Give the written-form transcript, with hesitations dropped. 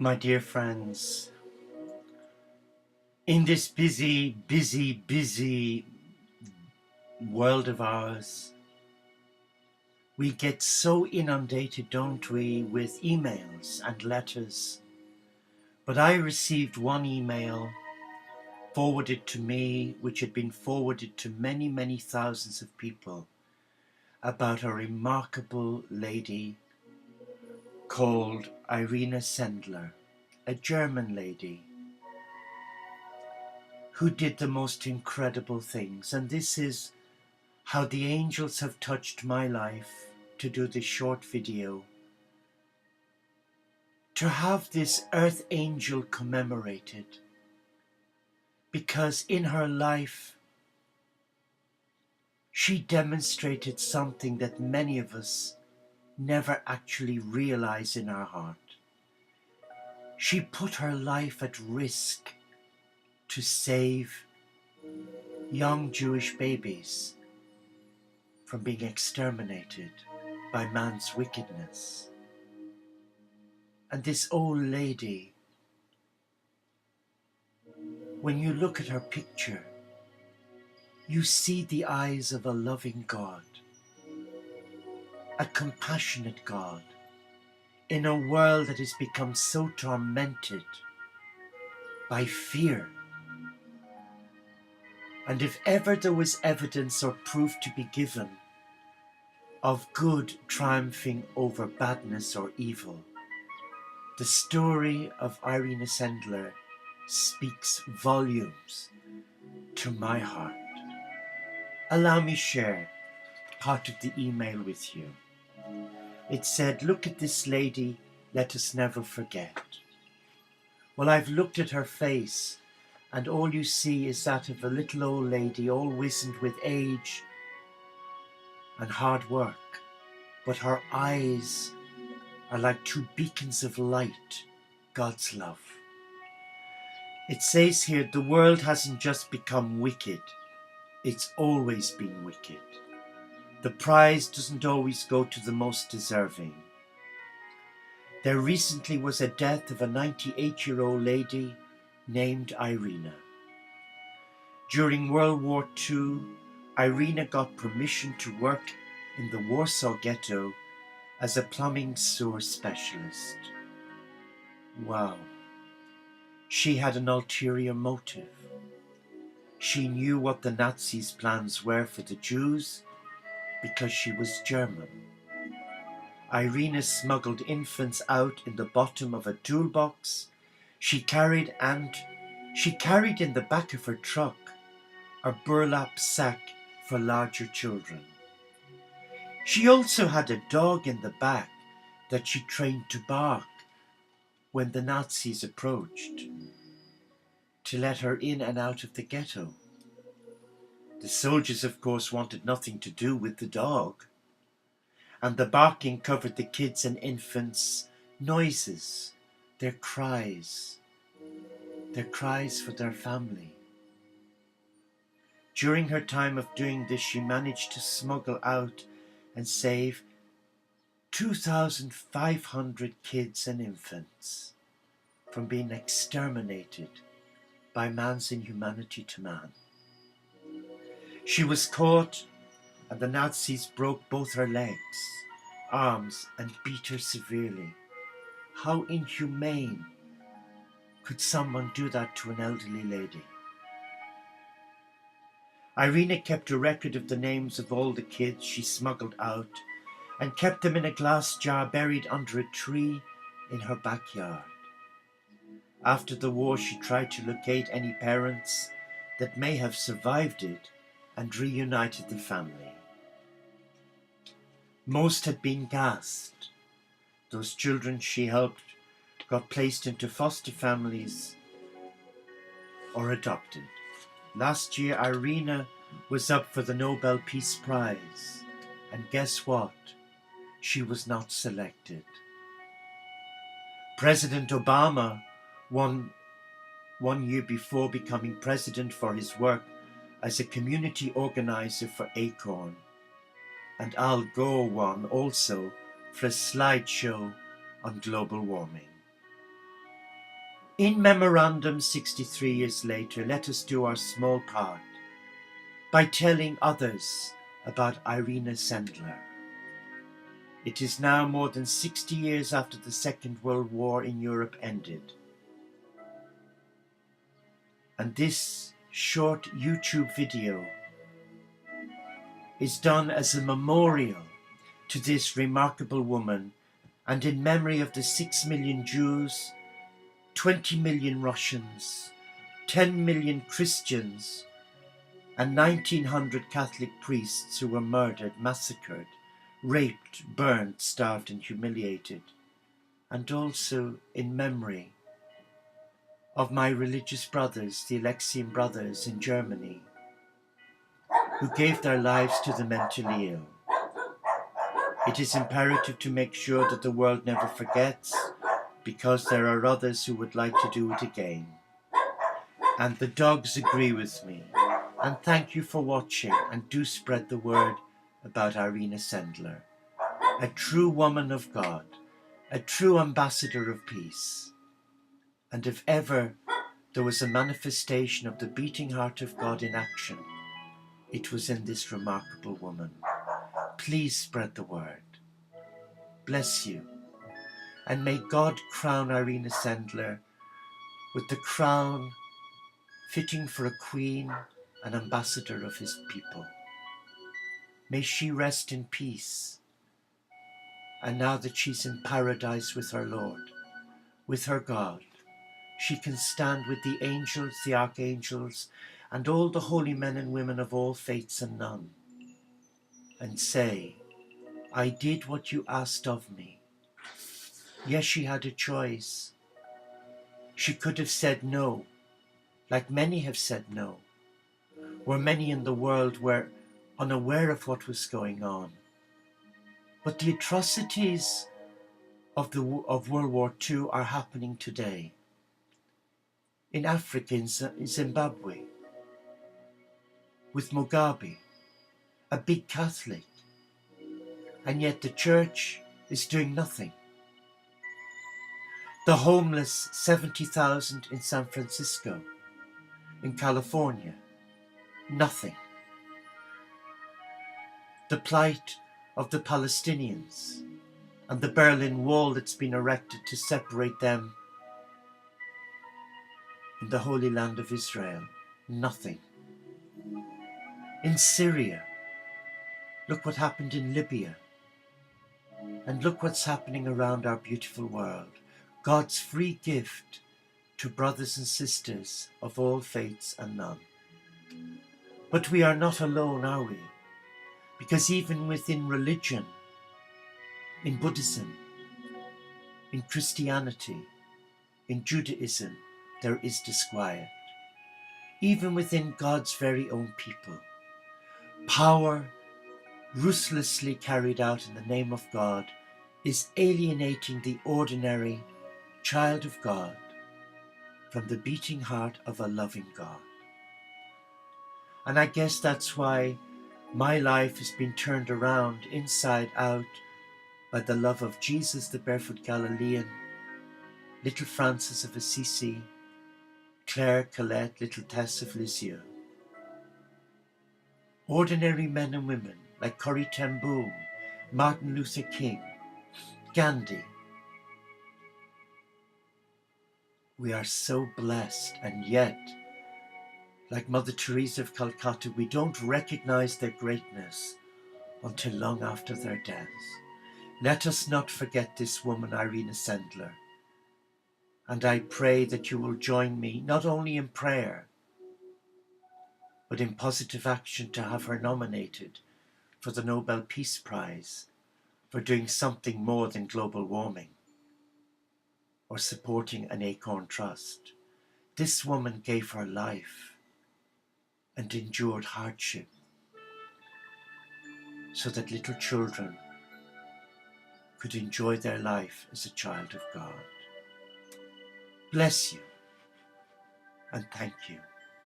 My dear friends, in this busy world of ours, we get so inundated, don't we, with emails and letters. But I received one email forwarded to me, which had been forwarded to many thousands of people, about a remarkable lady called Irene Sendler, a German lady who did the most incredible things. And this is how the angels have touched my life to do this short video. To have this earth angel commemorated, because in her life she demonstrated something that many of us never actually realize in our heart. She put her life at risk to save young Jewish babies from being exterminated by man's wickedness. And this old lady, when you look at her picture, you see the eyes of a loving God, a compassionate God, in a world that has become so tormented by fear. And if ever there was evidence or proof to be given of good triumphing over badness or evil, the story of Irene Sendler speaks volumes to my heart. Allow me share part of the email with you. It said, "Look at this lady, let us never forget." Well, I've looked at her face, and all you see is that of a little old lady, all wizened with age and hard work. But her eyes are like two beacons of light, God's love. It says here, the world hasn't just become wicked, it's always been wicked. The prize doesn't always go to the most deserving. There recently was a death of a 98-year-old lady named Irena. During World War II, Irena got permission to work in the Warsaw Ghetto as a plumbing sewer specialist. Wow. She had an ulterior motive. She knew what the Nazis' plans were for the Jews because she was German. Irena smuggled infants out in the bottom of a toolbox. She carried in the back of her truck a burlap sack for larger children. She also had a dog in the back that she trained to bark when the Nazis approached, to let her in and out of the ghetto. The soldiers, of course, wanted nothing to do with the dog, and the barking covered the kids' and infants' noises, their cries for their family. During her time of doing this, she managed to smuggle out and save 2,500 kids and infants from being exterminated by man's inhumanity to man. She was caught, and the Nazis broke both her legs, arms, and beat her severely. How inhumane could someone do that to an elderly lady? Irena kept a record of the names of all the kids she smuggled out and kept them in a glass jar buried under a tree in her backyard. After the war, she tried to locate any parents that may have survived it and reunited the family. Most had been gassed. Those children she helped got placed into foster families or adopted. Last year, Irena was up for the Nobel Peace Prize, and guess what? She was not selected. President Obama won 1 year before becoming president for his work as a community organizer for Acorn, and Al Gore won also for a slideshow on global warming. In memorandum 63 years later, let us do our small part by telling others about Irene Sendler. It is now more than 60 years after the Second World War in Europe ended. And this short YouTube video is done as a memorial to this remarkable woman and in memory of the 6 million Jews, 20 million Russians, 10 million Christians, and 1,900 Catholic priests who were murdered, massacred, raped, burnt, starved, and humiliated, and also in memory of my religious brothers, the Alexian brothers in Germany, who gave their lives to the mentally ill. It is imperative to make sure that the world never forgets, because there are others who would like to do it again. And the dogs agree with me. And thank you for watching, and do spread the word about Irene Sendler, a true woman of God, a true ambassador of peace. And if ever there was a manifestation of the beating heart of God in action, it was in this remarkable woman. Please spread the word. Bless you. And may God crown Irene Sendler with the crown fitting for a queen, an ambassador of his people. May she rest in peace. And now that she's in paradise with her Lord, with her God, she can stand with the angels, the archangels, and all the holy men and women of all faiths and none, and say, I did what you asked of me. Yes, she had a choice. She could have said no, like many have said no, where many in the world were unaware of what was going on. But the atrocities of World War II are happening today. In Africa, in Zimbabwe, with Mugabe, a big Catholic, and yet the church is doing nothing. The homeless, 70,000 in San Francisco, in California, nothing. The plight of the Palestinians and the Berlin Wall that's been erected to separate them in the Holy Land of Israel, nothing. In Syria, look what happened in Libya, and look what's happening around our beautiful world. God's free gift to brothers and sisters of all faiths and none. But we are not alone, are we? Because even within religion, in Buddhism, in Christianity, in Judaism, there is disquiet. Even within God's very own people, power ruthlessly carried out in the name of God is alienating the ordinary child of God from the beating heart of a loving God. And I guess that's why my life has been turned around inside out by the love of Jesus, the barefoot Galilean, little Francis of Assisi, Claire, Colette, little Tess of Lisieux. Ordinary men and women like Corrie ten Boom, Martin Luther King, Gandhi. We are so blessed, and yet, like Mother Teresa of Calcutta, we don't recognize their greatness until long after their deaths. Let us not forget this woman, Irene Sendler. And I pray that you will join me, not only in prayer, but in positive action to have her nominated for the Nobel Peace Prize for doing something more than global warming or supporting an Acorn Trust. This woman gave her life and endured hardship so that little children could enjoy their life as a child of God. Bless you and thank you.